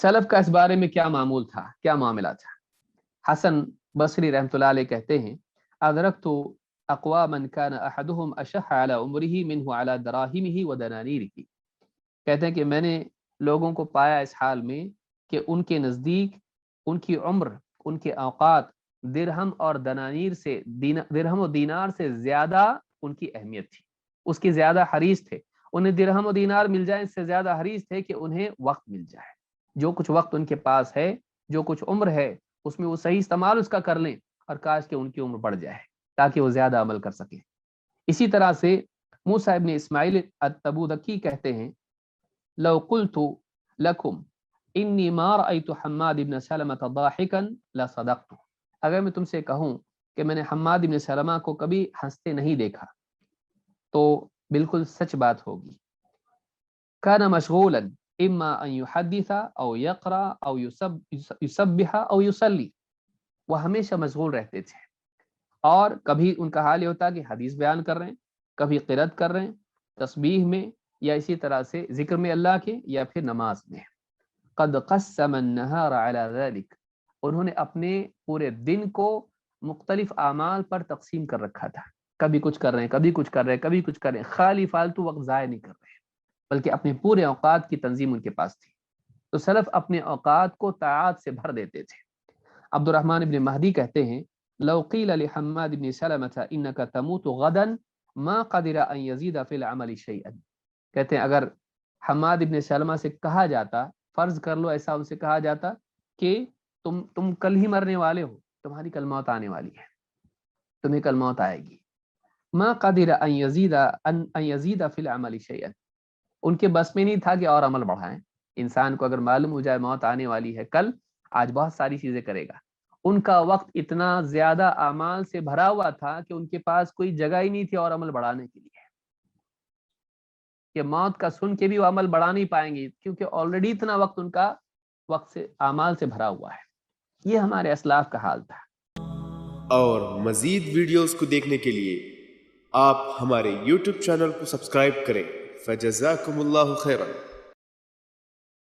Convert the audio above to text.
Self का इस बारे में क्या मामूल था, क्या मामला था। हसन बसरी रहमतुल्लाह अलैह कहते हैं, अदरकतु अक़वामन कान अहदुहुम अशह अला उमरिही मिन्हु अला दराहिमिही व दनानीरिही। कहते हैं कि मैंने लोगों को पाया इस हाल में कि उनके नज़दीक उनकी उम्र, उनके औकात दिरहम और दनानीर से दिरहम और दीनार से ज़्यादा उनकी अहमियत थी, उसकी ज़्यादा हरीस थे। उन्हें दिरहम और दीनार मिल जाए इससे ज़्यादा हरीस थे कि उन्हें वक्त मिल जाए। जो कुछ वक्त उनके पास है, जो कुछ उम्र है, उसमें वो सही इस्तेमाल उसका कर लें, और काश कि उनकी उम्र बढ़ जाए ताकि वो ज़्यादा अमल कर सकें। इसी तरह से मूसा इब्न इस्माइल अत-तबूदकी कहते हैं, लौ कुल्तु लकुम इन्नी मा रअयतु हम्माद इब्न सलमत दाहिकन लसदक्तु। अगर मैं तुमसे कहूं कि मैंने हम्माद इब्न सलमा को कभी हंसते नहीं देखा तो बिल्कुल सच बात होगी। कान मशगूलन इम्मा अन युहद्दिसा औ यक़रा औ युसब्बिहा औ युसल्ली। वो हमेशा मशगूल रहते थे, और कभी उनका हाल ये होता कि हदीस बयान कर रहे हैं, कभी क़िरात कर रहे हैं, तस्बीह में, या इसी तरह से जिक्र में अल्लाह के, या फिर नमाज में। क़द क़स्सम अन्नहार अला ज़ालिक। उन्होंने अपने पूरे दिन को मुख्तलिफ आमाल पर तकसीम कर रखा था। कभी कुछ कर रहे हैं, कभी कुछ कर रहे हैं, कभी कुछ कर रहे हैं, खाली फालतू वक्त ज़ाया नहीं कर रहे हैं, बल्कि अपने पूरे औकात की तंजीम उनके पास थी। तो सलफ अपने औकात को ताआत से भर देते थे। अब्दुर्रहमान इब्न महदी कहते हैं, लौ क़ील लिहम्माद इब्न सलमत इन्नका तमूतु गदन मा क़दिरा अन यज़ीद फ़िल अमल शैअन। कहते हैं अगर हम्माद इब्न सलमा से कहा जाता, फर्ज कर लो ऐसा उनसे कहा जाता कि तुम कल ही मरने वाले हो, तुम्हारी कल मौत आने वाली है, तुम्हें कल मौत आएगी। मा क़दिरा अन यज़ीद फ़िल अमल शैअन। उनके बस में नहीं था कि और अमल बढ़ाएं। इंसान को अगर मालूम हो जाए मौत आने वाली है कल, आज बहुत सारी चीजें करेगा। उनका वक्त इतना ज्यादा अमाल से भरा हुआ था कि उनके पास कोई जगह ही नहीं थी और अमल बढ़ाने के लिए, कि मौत का सुन के भी वो अमल बढ़ा नहीं पाएंगे, क्योंकि ऑलरेडी इतना वक्त उनका वक्त से अमाल से भरा हुआ है। ये हमारे असलाफ का हाल था। और मजीद वीडियोस को देखने के लिए आप हमारे YouTube चैनल को सब्सक्राइब करें। फजज़ाकुमुल्लाहु खैरन।